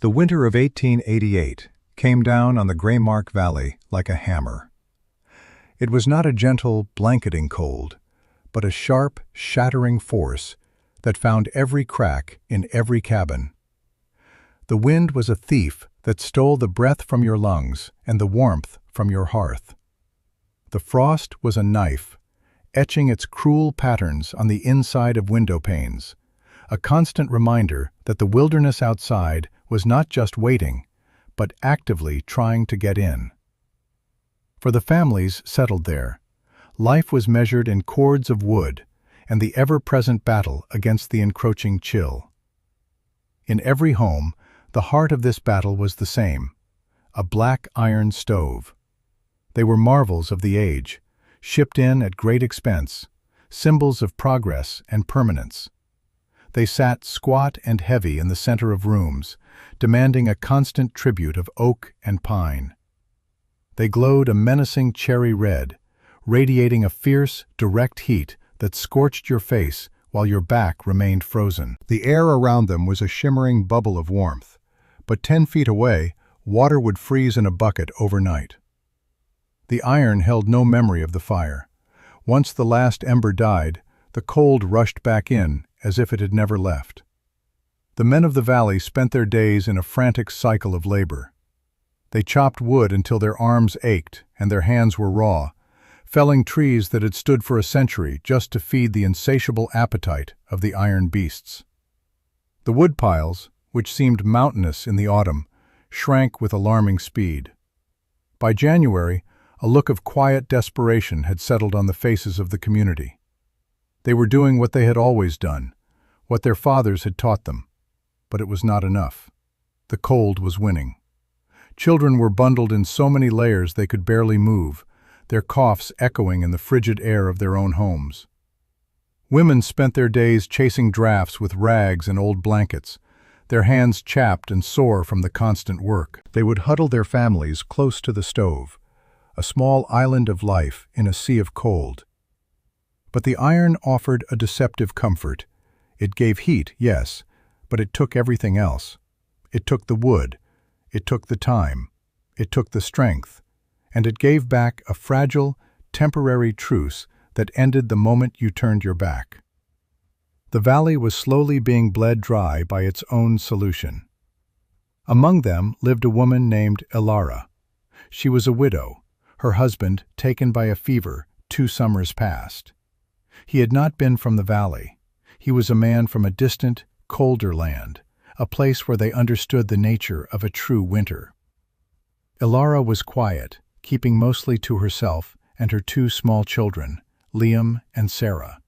The winter of 1888 came down on the Greymark Valley like a hammer. It was not a gentle, blanketing cold, but a sharp, shattering force that found every crack in every cabin. The wind was a thief that stole the breath from your lungs and the warmth from your hearth. The frost was a knife, etching its cruel patterns on the inside of window panes, a constant reminder that the wilderness outside was not just waiting, but actively trying to get in. For the families settled there, life was measured in cords of wood and the ever-present battle against the encroaching chill. In every home, the heart of this battle was the same: a black iron stove. They were marvels of the age, shipped in at great expense, symbols of progress and permanence. They sat squat and heavy in the center of rooms, demanding a constant tribute of oak and pine. They glowed a menacing cherry red, radiating a fierce, direct heat that scorched your face while your back remained frozen. The air around them was a shimmering bubble of warmth, but 10 feet away, water would freeze in a bucket overnight. The iron held no memory of the fire. Once the last ember died, the cold rushed back in as if it had never left. The men of the valley spent their days in a frantic cycle of labor. They chopped wood until their arms ached and their hands were raw, felling trees that had stood for a century just to feed the insatiable appetite of the iron beasts. The wood piles, which seemed mountainous in the autumn, shrank with alarming speed. By January, a look of quiet desperation had settled on the faces of the community. They were doing what they had always done, what their fathers had taught them. But it was not enough. The cold was winning. Children were bundled in so many layers they could barely move, their coughs echoing in the frigid air of their own homes. Women spent their days chasing drafts with rags and old blankets, their hands chapped and sore from the constant work. They would huddle their families close to the stove, a small island of life in a sea of cold. But the iron offered a deceptive comfort. It gave heat, yes, but it took everything else. It took the wood, it took the time, it took the strength, and it gave back a fragile, temporary truce that ended the moment you turned your back. The valley was slowly being bled dry by its own solution. Among them lived a woman named Elara. She was a widow, her husband taken by a fever 2 summers past. He had not been from the valley. He was a man from a distant, colder land, a place where they understood the nature of a true winter. Elara was quiet, keeping mostly to herself and her 2 small children, Liam and Sarah.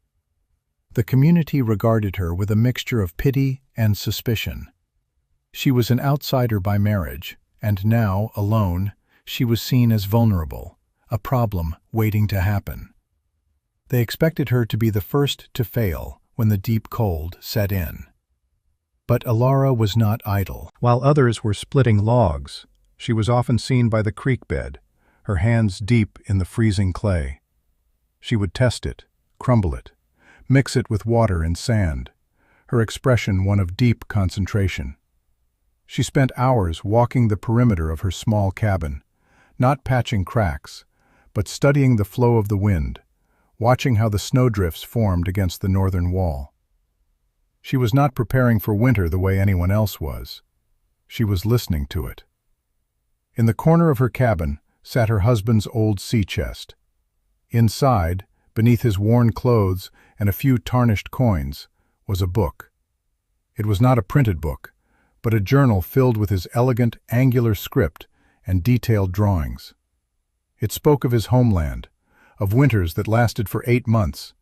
The community regarded her with a mixture of pity and suspicion. She was an outsider by marriage, and now, alone, she was seen as vulnerable, a problem waiting to happen. They expected her to be the first to fail when the deep cold set in. But Elara was not idle. While others were splitting logs, she was often seen by the creek bed, her hands deep in the freezing clay. She would test it, crumble it, mix it with water and sand, her expression one of deep concentration. She spent hours walking the perimeter of her small cabin, not patching cracks, but studying the flow of the wind, watching how the snowdrifts formed against the northern wall. She was not preparing for winter the way anyone else was. She was listening to it. In the corner of her cabin sat her husband's old sea chest. Inside, beneath his worn clothes and a few tarnished coins, was a book. It was not a printed book, but a journal filled with his elegant, angular script and detailed drawings. It spoke of his homeland, of winters that lasted for 8 months,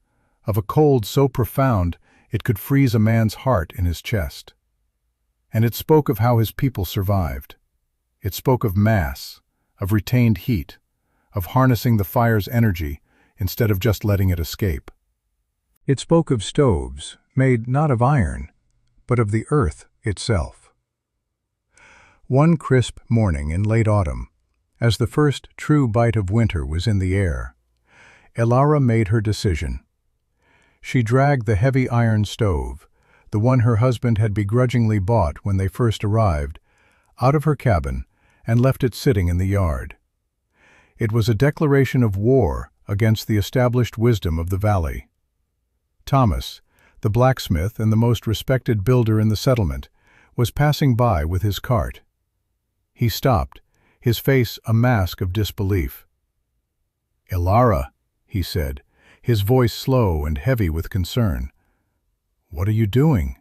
of a cold so profound it could freeze a man's heart in his chest. And it spoke of how his people survived. It spoke of mass, of retained heat, of harnessing the fire's energy instead of just letting it escape. It spoke of stoves, made not of iron, but of the earth itself. One crisp morning in late autumn, as the first true bite of winter was in the air, Elara made her decision. She dragged the heavy iron stove, the one her husband had begrudgingly bought when they first arrived, out of her cabin, and left it sitting in the yard. It was a declaration of war against the established wisdom of the valley. Thomas, the blacksmith and the most respected builder in the settlement, was passing by with his cart. He stopped, his face a mask of disbelief. "Ilara," he said, his voice slow and heavy with concern. "What are you doing?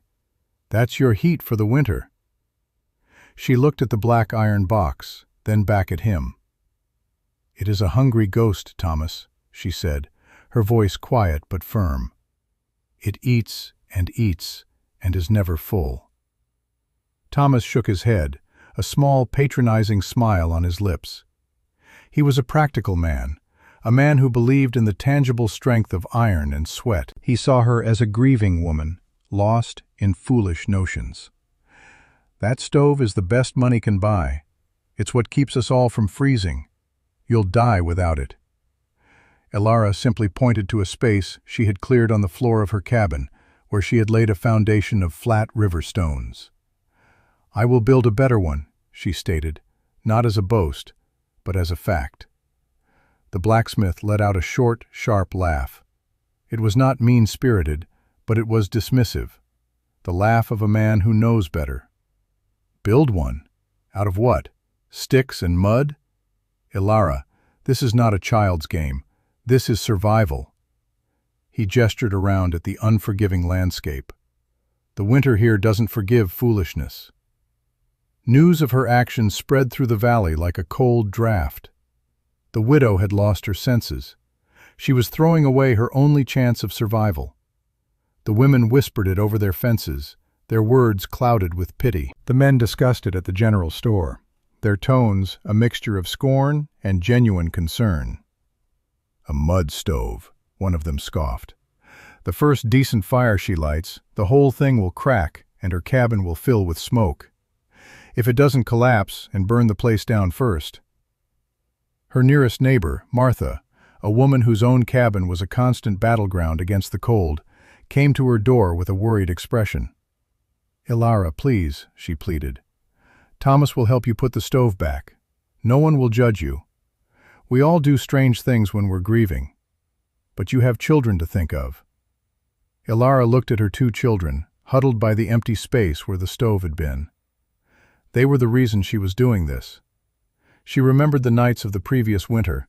That's your heat for the winter." She looked at the black iron box, then back at him. "It is a hungry ghost, Thomas," she said, her voice quiet but firm. "It eats and is never full." Thomas shook his head, a small patronizing smile on his lips. He was a practical man, a man who believed in the tangible strength of iron and sweat. He saw her as a grieving woman, lost in foolish notions. "That stove is the best money can buy. It's what keeps us all from freezing. You'll die without it." Ilara simply pointed to a space she had cleared on the floor of her cabin, where she had laid a foundation of flat river stones. "I will build a better one," she stated, not as a boast, but as a fact. The blacksmith let out a short, sharp laugh. It was not mean-spirited, but it was dismissive, the laugh of a man who knows better. "Build one? Out of what? Sticks and mud?" "Ilara, this is not a child's game. This is survival." He gestured around at the unforgiving landscape. "The winter here doesn't forgive foolishness." News of her actions spread through the valley like a cold draft. The widow had lost her senses. She was throwing away her only chance of survival. The women whispered it over their fences, their words clouded with pity. The men discussed it at the general store, their tones a mixture of scorn and genuine concern. "A mud stove," one of them scoffed. "The first decent fire she lights, the whole thing will crack and her cabin will fill with smoke. If it doesn't collapse and burn the place down first." Her nearest neighbor, Martha, a woman whose own cabin was a constant battleground against the cold, came to her door with a worried expression. "Ilara, please," she pleaded. "Thomas will help you put the stove back. No one will judge you. We all do strange things when we're grieving. But you have children to think of." Ilara looked at her 2 children, huddled by the empty space where the stove had been. They were the reason she was doing this. She remembered the nights of the previous winter,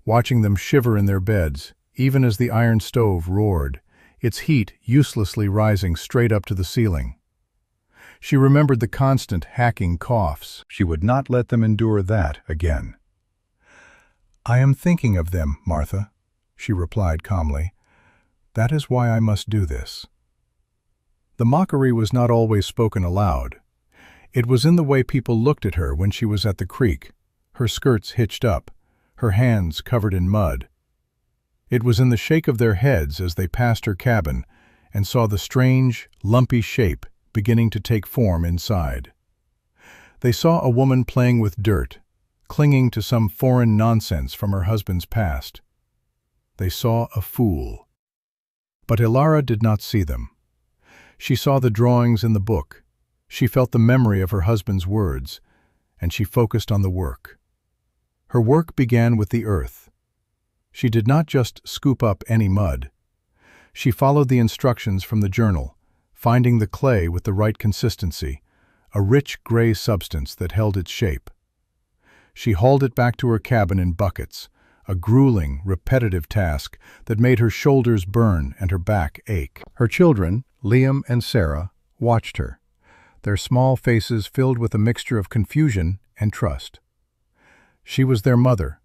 watching them shiver in their beds, even as the iron stove roared, its heat uselessly rising straight up to the ceiling. She remembered the constant hacking coughs. She would not let them endure that again. "I am thinking of them, Martha," she replied calmly. "That is why I must do this." The mockery was not always spoken aloud. It was in the way people looked at her when she was at the creek, her skirts hitched up, her hands covered in mud. It was in the shake of their heads as they passed her cabin and saw the strange, lumpy shape beginning to take form inside. They saw a woman playing with dirt, clinging to some foreign nonsense from her husband's past. They saw a fool. But Ilara did not see them. She saw the drawings in the book. She felt the memory of her husband's words, and she focused on the work. Her work began with the earth. She did not just scoop up any mud. She followed the instructions from the journal, finding the clay with the right consistency, a rich gray substance that held its shape. She hauled it back to her cabin in buckets, a grueling, repetitive task that made her shoulders burn and her back ache. Her children, Liam and Sarah, watched her, their small faces filled with a mixture of confusion and trust. She was their mother.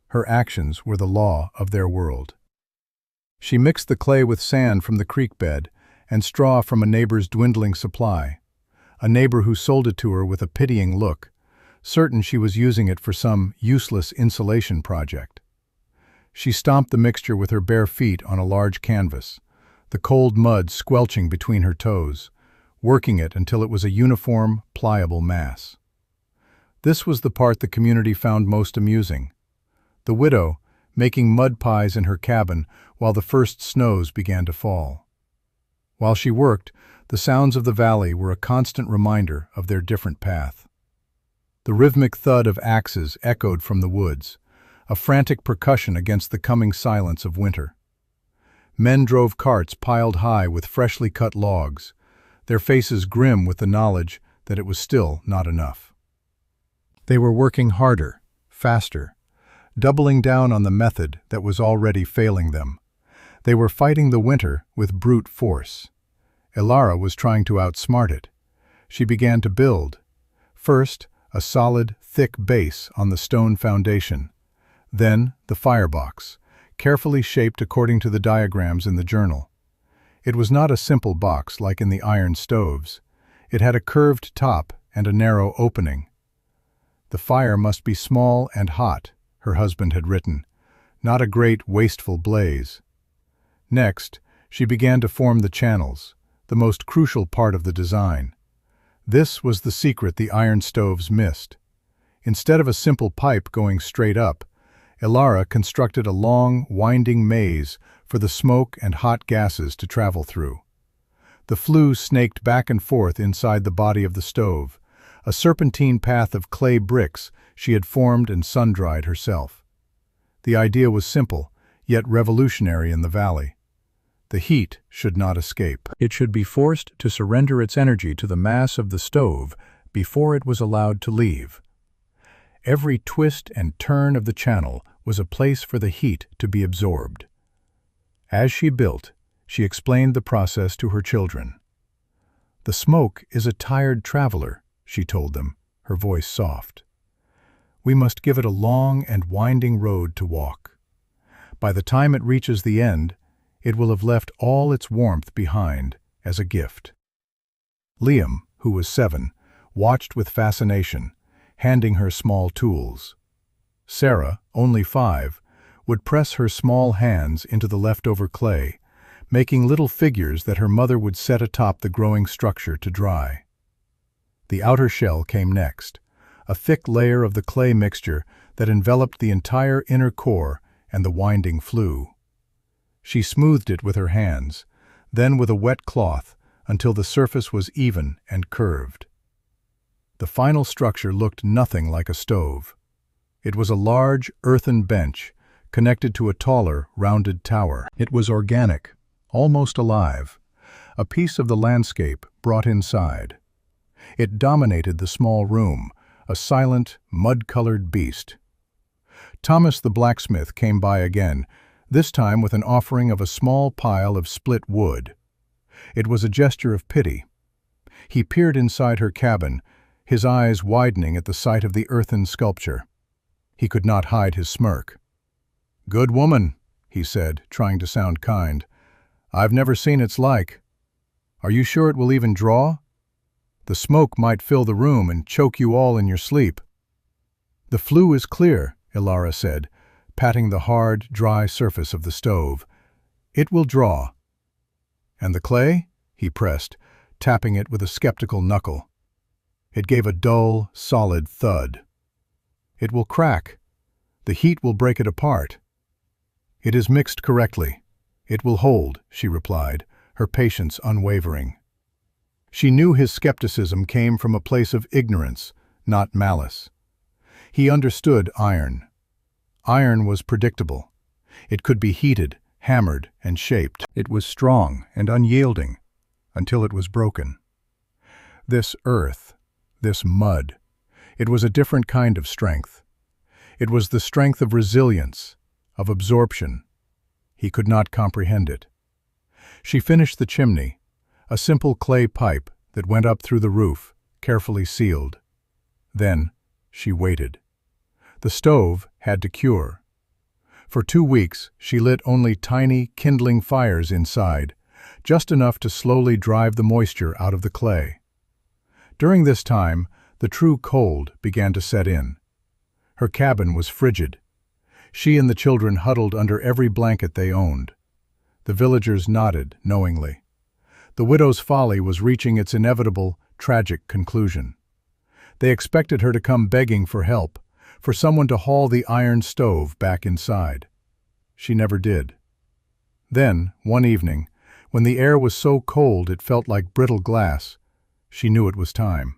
Her actions were the law of their world. She mixed the clay with sand from the creek bed and straw from a neighbor's dwindling supply, a neighbor who sold it to her with a pitying look, certain she was using it for some useless insulation project. She stomped the mixture with her bare feet on a large canvas, the cold mud squelching between her toes, working it until it was a uniform, pliable mass. This was the part the community found most amusing. The widow, making mud pies in her cabin while the first snows began to fall. While she worked, the sounds of the valley were a constant reminder of their different path. The rhythmic thud of axes echoed from the woods, a frantic percussion against the coming silence of winter. Men drove carts piled high with freshly cut logs, their faces grim with the knowledge that it was still not enough. They were working harder, faster, doubling down on the method that was already failing them. They were fighting the winter with brute force. Elara was trying to outsmart it. She began to build. First, a solid, thick base on the stone foundation. Then, the firebox, carefully shaped according to the diagrams in the journal. It was not a simple box like in the iron stoves. It had a curved top and a narrow opening. The fire must be small and hot, her husband had written, not a great, wasteful blaze. Next, she began to form the channels, the most crucial part of the design. This was the secret the iron stoves missed. Instead of a simple pipe going straight up, Elara constructed a long, winding maze for the smoke and hot gases to travel through. The flue snaked back and forth inside the body of the stove, a serpentine path of clay bricks she had formed and sun-dried herself. The idea was simple, yet revolutionary in the valley. The heat should not escape. It should be forced to surrender its energy to the mass of the stove before it was allowed to leave. Every twist and turn of the channel was a place for the heat to be absorbed. As she built, she explained the process to her children. "The smoke is a tired traveler," she told them, her voice soft. "We must give it a long and winding road to walk. By the time it reaches the end, it will have left all its warmth behind as a gift." Liam, who was 7, watched with fascination, handing her small tools. Sarah, only 5, would press her small hands into the leftover clay, making little figures that her mother would set atop the growing structure to dry. The outer shell came next, a thick layer of the clay mixture that enveloped the entire inner core and the winding flue. She smoothed it with her hands, then with a wet cloth until the surface was even and curved. The final structure looked nothing like a stove. It was a large, earthen bench connected to a taller, rounded tower. It was organic, almost alive, a piece of the landscape brought inside. It dominated the small room, a silent, mud-colored beast. Thomas the blacksmith came by again, this time with an offering of a small pile of split wood. It was a gesture of pity. He peered inside her cabin, his eyes widening at the sight of the earthen sculpture. He could not hide his smirk. "Good woman," he said, trying to sound kind. "I've never seen its like. Are you sure it will even draw? The smoke might fill the room and choke you all in your sleep." "The flue is clear," Elara said, patting the hard, dry surface of the stove. "It will draw." "And the clay?" he pressed, tapping it with a skeptical knuckle. It gave a dull, solid thud. "It will crack. The heat will break it apart." "It is mixed correctly. It will hold," she replied, her patience unwavering. She knew his skepticism came from a place of ignorance, not malice. He understood iron. Iron was predictable. It could be heated, hammered, and shaped. It was strong and unyielding until it was broken. This earth, this mud, it was a different kind of strength. It was the strength of resilience, of absorption. He could not comprehend it. She finished the chimney, a simple clay pipe that went up through the roof, carefully sealed. Then she waited. The stove had to cure. For 2 weeks, she lit only tiny, kindling fires inside, just enough to slowly drive the moisture out of the clay. During this time, the true cold began to set in. Her cabin was frigid. She and the children huddled under every blanket they owned. The villagers nodded knowingly. The widow's folly was reaching its inevitable, tragic conclusion. They expected her to come begging for help, for someone to haul the iron stove back inside. She never did. Then, one evening, when the air was so cold it felt like brittle glass, she knew it was time.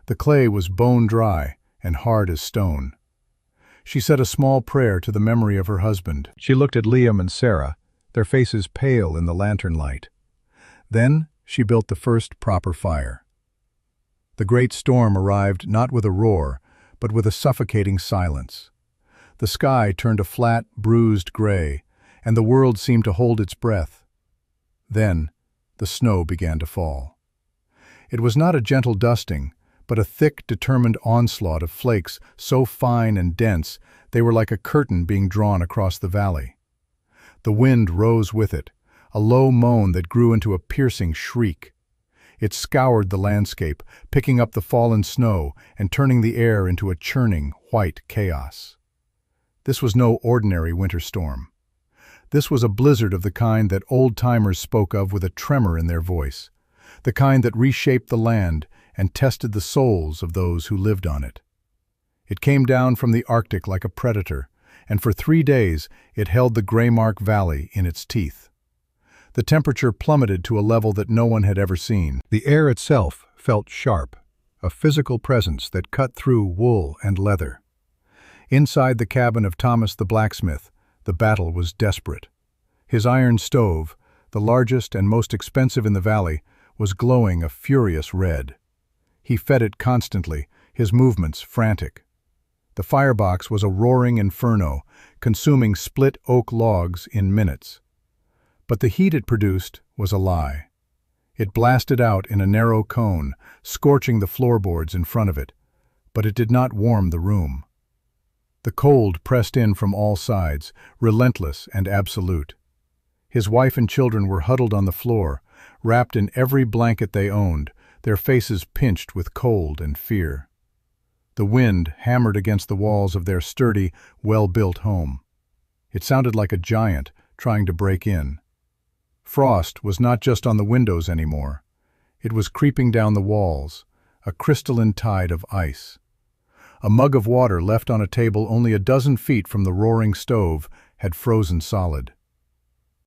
The clay was bone dry and hard as stone. She said a small prayer to the memory of her husband. She looked at Liam and Sarah, their faces pale in the lantern light. Then she built the first proper fire. The great storm arrived not with a roar, but with a suffocating silence. The sky turned a flat, bruised gray, and the world seemed to hold its breath. Then the snow began to fall. It was not a gentle dusting, but a thick, determined onslaught of flakes so fine and dense they were like a curtain being drawn across the valley. The wind rose with it, a low moan that grew into a piercing shriek. It scoured the landscape, picking up the fallen snow and turning the air into a churning, white chaos. This was no ordinary winter storm. This was a blizzard of the kind that old-timers spoke of with a tremor in their voice, the kind that reshaped the land and tested the souls of those who lived on it. It came down from the Arctic like a predator, and for 3 days it held the Greymark Valley in its teeth. The temperature plummeted to a level that no one had ever seen. The air itself felt sharp, a physical presence that cut through wool and leather. Inside the cabin of Thomas the blacksmith, the battle was desperate. His iron stove, the largest and most expensive in the valley, was glowing a furious red. He fed it constantly, his movements frantic. The firebox was a roaring inferno, consuming split oak logs in minutes. But the heat it produced was a lie. It blasted out in a narrow cone, scorching the floorboards in front of it, but it did not warm the room. The cold pressed in from all sides, relentless and absolute. His wife and children were huddled on the floor, wrapped in every blanket they owned, their faces pinched with cold and fear. The wind hammered against the walls of their sturdy, well-built home. It sounded like a giant trying to break in. Frost was not just on the windows anymore. It was creeping down the walls, a crystalline tide of ice. A mug of water left on a table only a dozen feet from the roaring stove had frozen solid.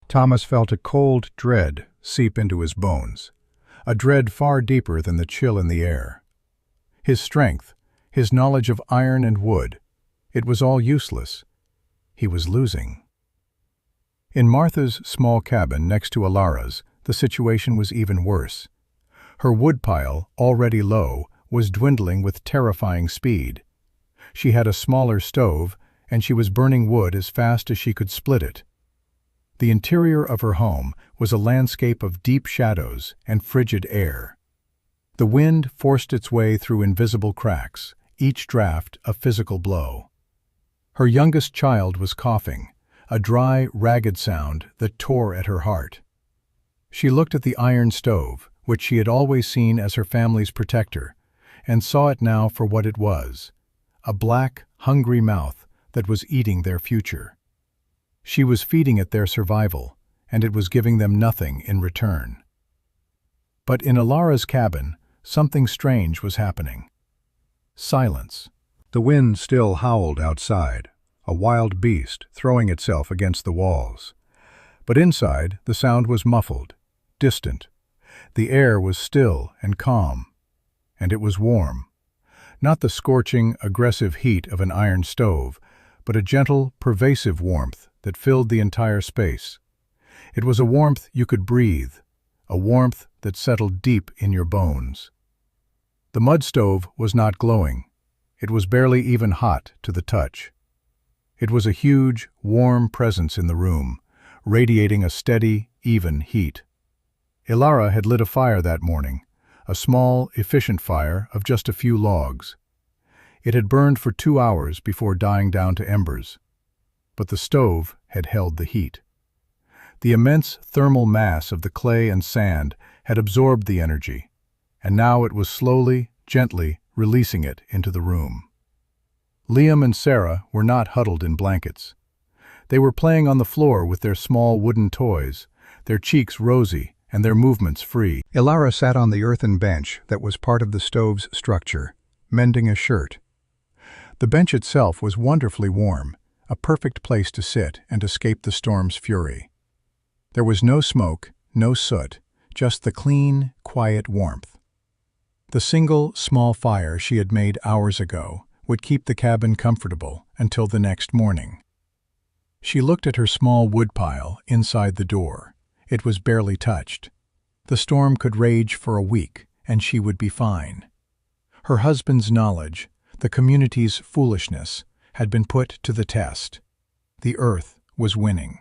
Thomas felt a cold dread seep into his bones, a dread far deeper than the chill in the air. His strength, his knowledge of iron and wood, it was all useless. He was losing. In Martha's small cabin next to Alara's, the situation was even worse. Her woodpile, already low, was dwindling with terrifying speed. She had a smaller stove, and she was burning wood as fast as she could split it. The interior of her home was a landscape of deep shadows and frigid air. The wind forced its way through invisible cracks, each draft a physical blow. Her youngest child was coughing, a dry, ragged sound that tore at her heart. She looked at the iron stove, which she had always seen as her family's protector, and saw it now for what it was, a black, hungry mouth that was eating their future. She was feeding it their survival, and it was giving them nothing in return. But in Alara's cabin, something strange was happening. Silence. The wind still howled outside, a wild beast throwing itself against the walls. But inside, the sound was muffled, distant. The air was still and calm, and it was warm. Not the scorching, aggressive heat of an iron stove, but a gentle, pervasive warmth that filled the entire space. It was a warmth you could breathe, a warmth that settled deep in your bones. The mud stove was not glowing. It was barely even hot to the touch. It was a huge, warm presence in the room, radiating a steady, even heat. Ilara had lit a fire that morning, a small, efficient fire of just a few logs. It had burned for 2 hours before dying down to embers, but the stove had held the heat. The immense thermal mass of the clay and sand had absorbed the energy, and now it was slowly, gently releasing it into the room. Liam and Sarah were not huddled in blankets. They were playing on the floor with their small wooden toys, their cheeks rosy and their movements free. Ilara sat on the earthen bench that was part of the stove's structure, mending a shirt. The bench itself was wonderfully warm, a perfect place to sit and escape the storm's fury. There was no smoke, no soot, just the clean, quiet warmth. The single, small fire she had made hours ago would keep the cabin comfortable until the next morning. She looked at her small woodpile inside the door. It was barely touched. The storm could rage for a week, and she would be fine. Her husband's knowledge, the community's foolishness, had been put to the test. The earth was winning.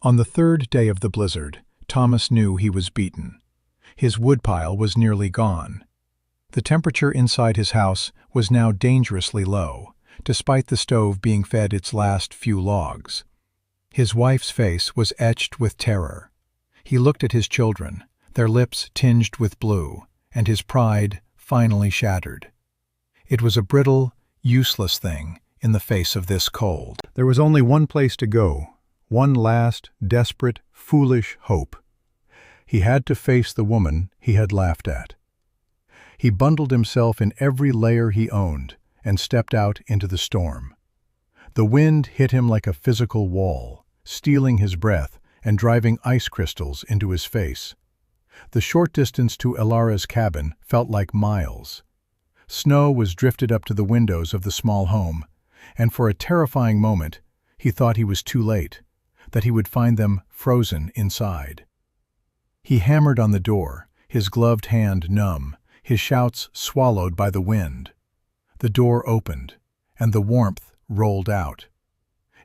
On the third day of the blizzard, Thomas knew he was beaten. His woodpile was nearly gone. The temperature inside his house was now dangerously low, despite the stove being fed its last few logs. His wife's face was etched with terror. He looked at his children, their lips tinged with blue, and his pride finally shattered. It was a brittle, useless thing in the face of this cold. There was only one place to go, one last, desperate, foolish hope. He had to face the woman he had laughed at. He bundled himself in every layer he owned and stepped out into the storm. The wind hit him like a physical wall, stealing his breath and driving ice crystals into his face. The short distance to Elara's cabin felt like miles. Snow was drifted up to the windows of the small home, and for a terrifying moment, he thought he was too late, that he would find them frozen inside. He hammered on the door, his gloved hand numb, his shouts swallowed by the wind. The door opened, and the warmth rolled out.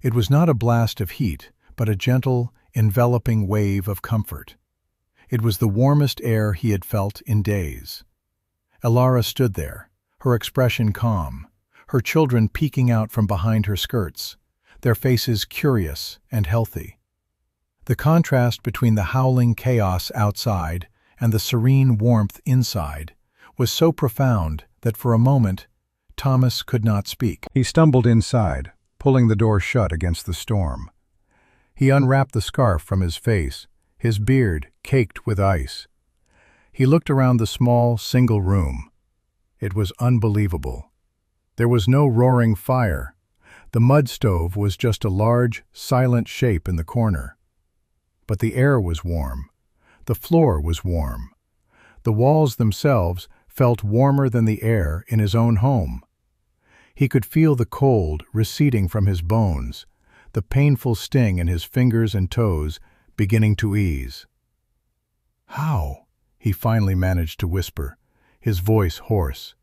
It was not a blast of heat, but a gentle, enveloping wave of comfort. It was the warmest air he had felt in days. Elara stood there, her expression calm, her children peeking out from behind her skirts, their faces curious and healthy. The contrast between the howling chaos outside and the serene warmth inside was so profound that for a moment Thomas could not speak. He stumbled inside, pulling the door shut against the storm. He unwrapped the scarf from his face, his beard caked with ice. He looked around the small, single room. It was unbelievable. There was no roaring fire. The mud stove was just a large, silent shape in the corner. But the air was warm. The floor was warm. The walls themselves felt warmer than the air in his own home. He could feel the cold receding from his bones, the painful sting in his fingers and toes beginning to ease. "How?" he finally managed to whisper, his voice hoarse.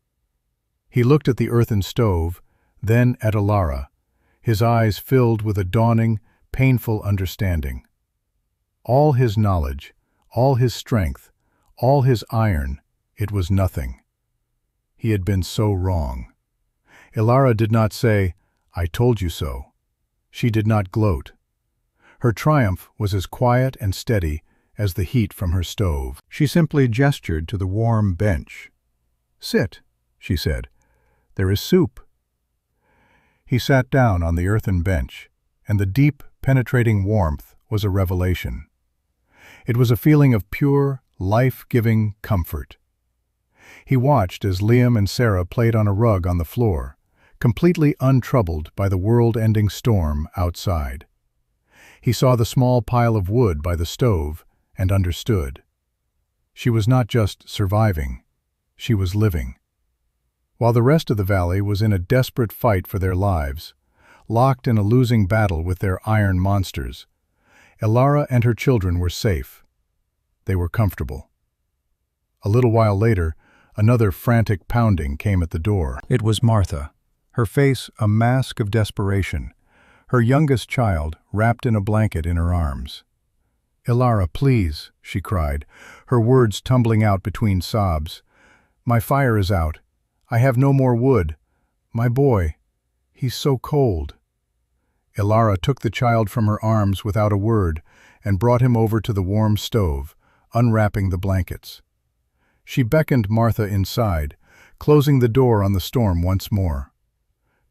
He looked at the earthen stove, then at Elara, his eyes filled with a dawning, painful understanding. All his knowledge, all his strength, all his iron, it was nothing. He had been so wrong. Elara did not say, "I told you so." She did not gloat. Her triumph was as quiet and steady as the heat from her stove. She simply gestured to the warm bench. "Sit," she said. "There is soup." He sat down on the earthen bench, and the deep, penetrating warmth was a revelation. It was a feeling of pure, life-giving comfort. He watched as Liam and Sarah played on a rug on the floor, completely untroubled by the world-ending storm outside. He saw the small pile of wood by the stove and understood. She was not just surviving, she was living. While the rest of the valley was in a desperate fight for their lives, locked in a losing battle with their iron monsters, Elara and her children were safe. They were comfortable. A little while later, another frantic pounding came at the door. It was Martha, her face a mask of desperation, her youngest child wrapped in a blanket in her arms. "Elara, please," she cried, her words tumbling out between sobs. "My fire is out. I have no more wood. My boy, he's so cold." Elara took the child from her arms without a word and brought him over to the warm stove, unwrapping the blankets. She beckoned Martha inside, closing the door on the storm once more.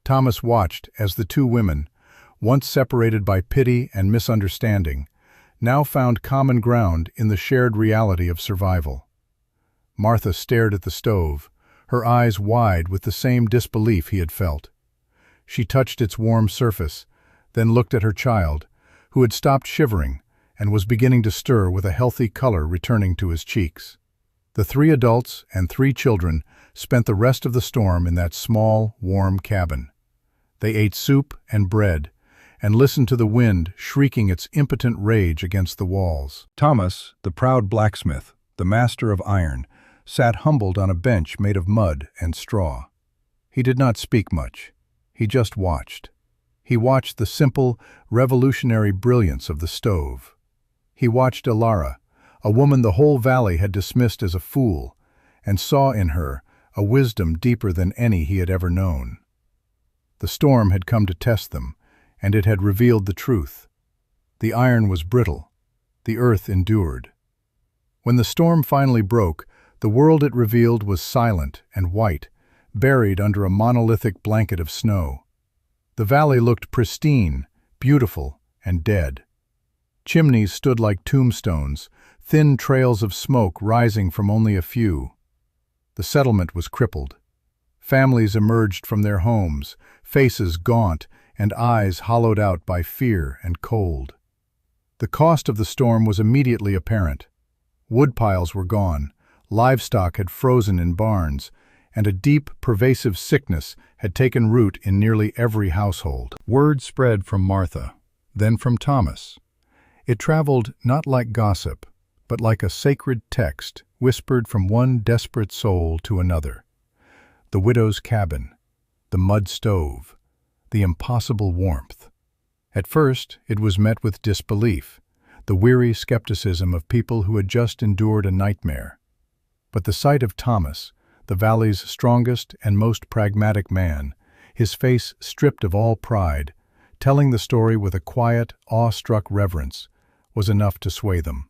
Thomas watched as the two women, once separated by pity and misunderstanding, now found common ground in the shared reality of survival. Martha stared at the stove, her eyes wide with the same disbelief he had felt. She touched its warm surface, then looked at her child, who had stopped shivering and was beginning to stir with a healthy color returning to his cheeks. The 3 adults and 3 children spent the rest of the storm in that small, warm cabin. They ate soup and bread and listened to the wind shrieking its impotent rage against the walls. Thomas, the proud blacksmith, the master of iron, sat humbled on a bench made of mud and straw. He did not speak much. He just watched. He watched the simple, revolutionary brilliance of the stove. He watched Elara, a woman the whole valley had dismissed as a fool, and saw in her a wisdom deeper than any he had ever known. The storm had come to test them, and it had revealed the truth. The iron was brittle. The earth endured. When the storm finally broke, the world it revealed was silent and white, buried under a monolithic blanket of snow. The valley looked pristine, beautiful, and dead. Chimneys stood like tombstones, thin trails of smoke rising from only a few. The settlement was crippled. Families emerged from their homes, faces gaunt and eyes hollowed out by fear and cold. The cost of the storm was immediately apparent. Woodpiles were gone, livestock had frozen in barns, and a deep, pervasive sickness had taken root in nearly every household. Word spread from Martha, then from Thomas. It traveled not like gossip, but like a sacred text whispered from one desperate soul to another. The widow's cabin, the mud stove, the impossible warmth. At first, it was met with disbelief, the weary skepticism of people who had just endured a nightmare. But the sight of Thomas, the valley's strongest and most pragmatic man, his face stripped of all pride, telling the story with a quiet, awe-struck reverence, was enough to sway them.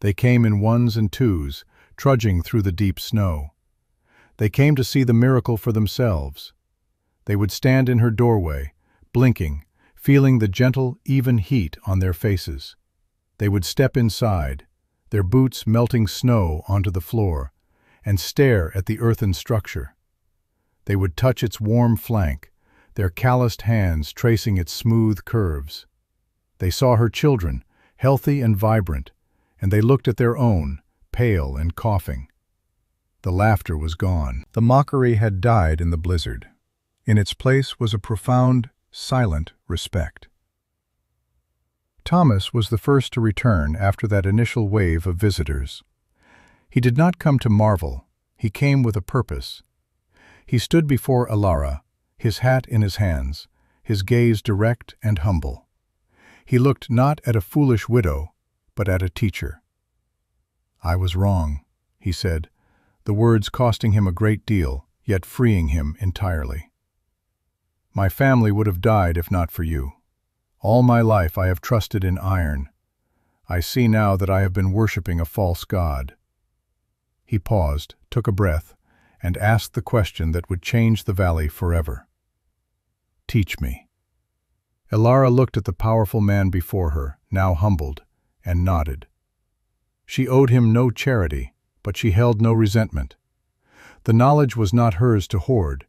They came in ones and twos, trudging through the deep snow. They came to see the miracle for themselves. They would stand in her doorway, blinking, feeling the gentle, even heat on their faces. They would step inside, their boots melting snow onto the floor, and stare at the earthen structure. They would touch its warm flank, their calloused hands tracing its smooth curves. They saw her children, healthy and vibrant, and they looked at their own, pale and coughing. The laughter was gone. The mockery had died in the blizzard. In its place was a profound, silent respect. Thomas was the first to return after that initial wave of visitors. He did not come to marvel, he came with a purpose. He stood before Elara, his hat in his hands, his gaze direct and humble. He looked not at a foolish widow, but at a teacher. "I was wrong," he said, the words costing him a great deal, yet freeing him entirely. "My family would have died if not for you. All my life I have trusted in iron. I see now that I have been worshipping a false god." He paused, took a breath, and asked the question that would change the valley forever. "Teach me." Elara looked at the powerful man before her, now humbled, and nodded. She owed him no charity, but she held no resentment. The knowledge was not hers to hoard.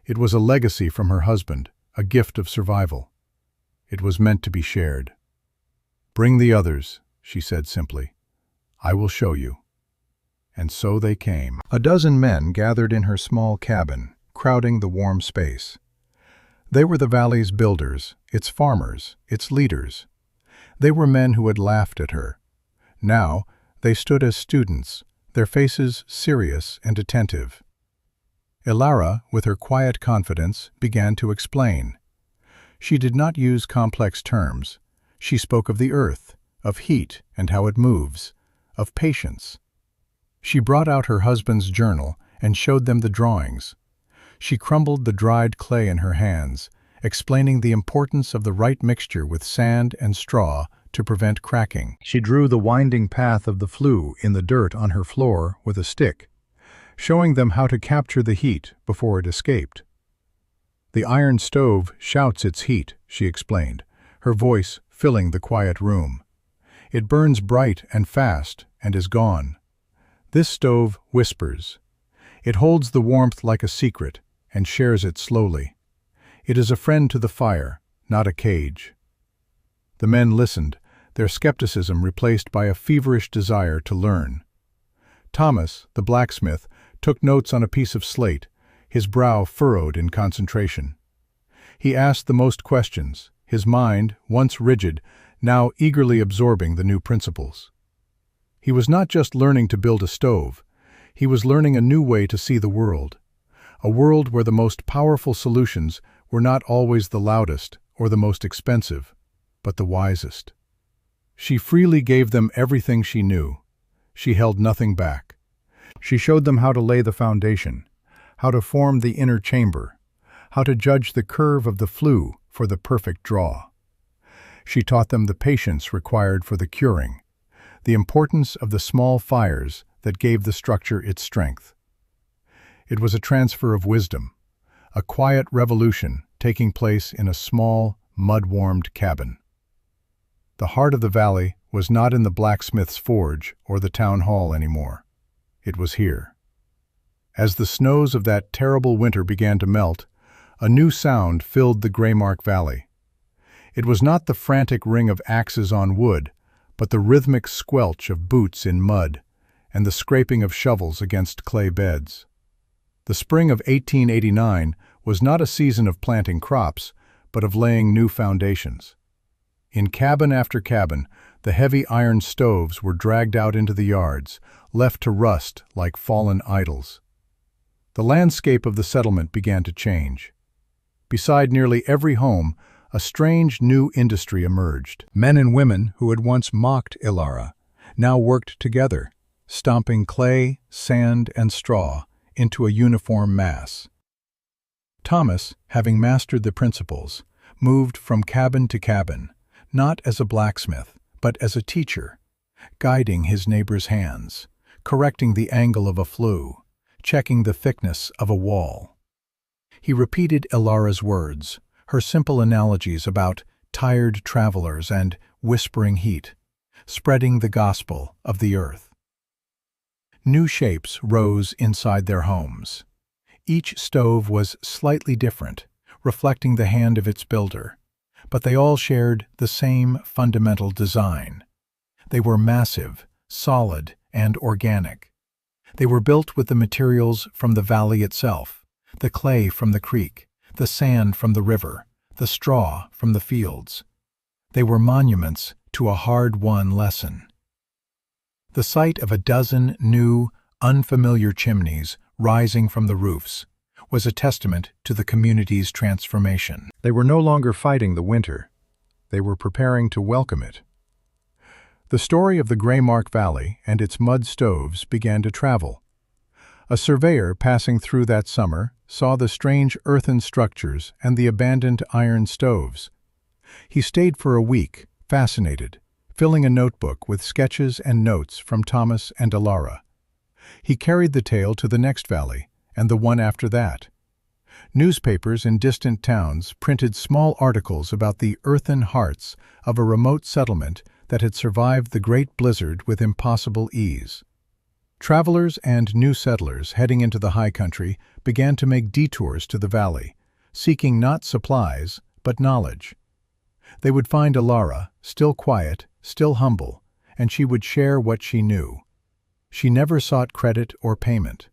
It was a legacy from her husband, a gift of survival. It was meant to be shared. "Bring the others," she said simply. "I will show you." And so they came. A dozen men gathered in her small cabin, crowding the warm space. They were the valley's builders, its farmers, its leaders. They were men who had laughed at her. Now, they stood as students, their faces serious and attentive. Elara, with her quiet confidence, began to explain. She did not use complex terms. She spoke of the earth, of heat and how it moves, of patience. She brought out her husband's journal and showed them the drawings. She crumbled the dried clay in her hands, explaining the importance of the right mixture with sand and straw to prevent cracking. She drew the winding path of the flue in the dirt on her floor with a stick, showing them how to capture the heat before it escaped. "The iron stove shouts its heat," she explained, her voice filling the quiet room. "It burns bright and fast and is gone. This stove whispers. It holds the warmth like a secret and shares it slowly. It is a friend to the fire, not a cage." The men listened, their skepticism replaced by a feverish desire to learn. Thomas, the blacksmith, took notes on a piece of slate, his brow furrowed in concentration. He asked the most questions, his mind, once rigid, now eagerly absorbing the new principles. He was not just learning to build a stove, he was learning a new way to see the world, a world where the most powerful solutions were not always the loudest or the most expensive, but the wisest. She freely gave them everything she knew. She held nothing back. She showed them how to lay the foundation, how to form the inner chamber, how to judge the curve of the flue for the perfect draw. She taught them the patience required for the curing, the importance of the small fires that gave the structure its strength. It was a transfer of wisdom, a quiet revolution taking place in a small, mud-warmed cabin. The heart of the valley was not in the blacksmith's forge or the town hall anymore. It was here. As the snows of that terrible winter began to melt, a new sound filled the Greymark Valley. It was not the frantic ring of axes on wood, but the rhythmic squelch of boots in mud and the scraping of shovels against clay beds. The spring of 1889 was not a season of planting crops, but of laying new foundations. In cabin after cabin, the heavy iron stoves were dragged out into the yards, left to rust like fallen idols. The landscape of the settlement began to change. Beside nearly every home, a strange new industry emerged. Men and women who had once mocked Ilara now worked together, stomping clay, sand, and straw into a uniform mass. Thomas, having mastered the principles, moved from cabin to cabin, not as a blacksmith, but as a teacher, guiding his neighbor's hands, correcting the angle of a flue, checking the thickness of a wall. He repeated Ilara's words, her simple analogies about tired travelers and whispering heat, spreading the gospel of the earth. New shapes rose inside their homes. Each stove was slightly different, reflecting the hand of its builder, but they all shared the same fundamental design. They were massive, solid, and organic. They were built with the materials from the valley itself, the clay from the creek, the sand from the river, the straw from the fields. They were monuments to a hard-won lesson. The sight of a dozen new, unfamiliar chimneys rising from the roofs was a testament to the community's transformation. They were no longer fighting the winter. They were preparing to welcome it. The story of the Greymark Valley and its mud stoves began to travel. A surveyor passing through that summer saw the strange earthen structures and the abandoned iron stoves. He stayed for a week, fascinated, filling a notebook with sketches and notes from Thomas and Ilara. He carried the tale to the next valley, and the one after that. Newspapers in distant towns printed small articles about the earthen hearts of a remote settlement that had survived the great blizzard with impossible ease. Travelers and new settlers heading into the high country began to make detours to the valley, seeking not supplies, but knowledge. They would find Ilara, still quiet, still humble, and she would share what she knew. She never sought credit or payment.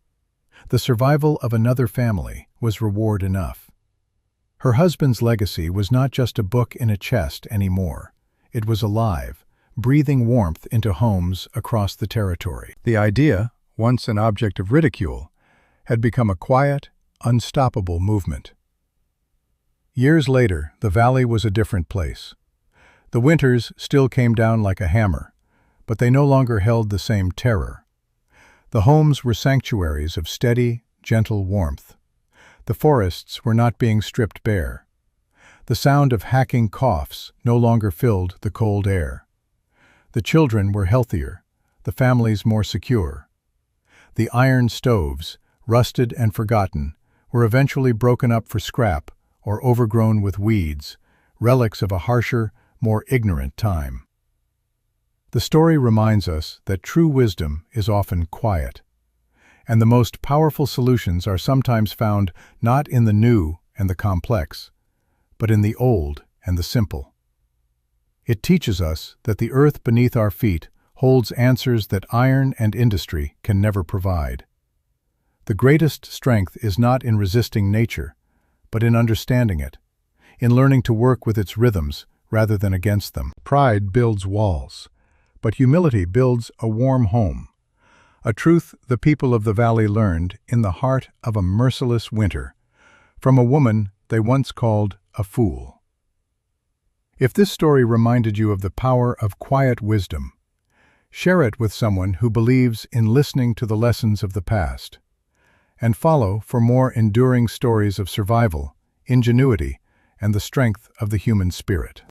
The survival of another family was reward enough. Her husband's legacy was not just a book in a chest anymore. It was alive, breathing warmth into homes across the territory. The idea, once an object of ridicule, had become a quiet, unstoppable movement. Years later, the valley was a different place. The winters still came down like a hammer, but they no longer held the same terror. The homes were sanctuaries of steady, gentle warmth. The forests were not being stripped bare. The sound of hacking coughs no longer filled the cold air. The children were healthier, the families more secure. The iron stoves, rusted and forgotten, were eventually broken up for scrap or overgrown with weeds, relics of a harsher, more ignorant time. The story reminds us that true wisdom is often quiet, and the most powerful solutions are sometimes found not in the new and the complex, but in the old and the simple. It teaches us that the earth beneath our feet holds answers that iron and industry can never provide. The greatest strength is not in resisting nature, but in understanding it, in learning to work with its rhythms rather than against them. Pride builds walls, but humility builds a warm home. A truth the people of the valley learned in the heart of a merciless winter, from a woman they once called a fool. If this story reminded you of the power of quiet wisdom, share it with someone who believes in listening to the lessons of the past. And follow for more enduring stories of survival, ingenuity, and the strength of the human spirit.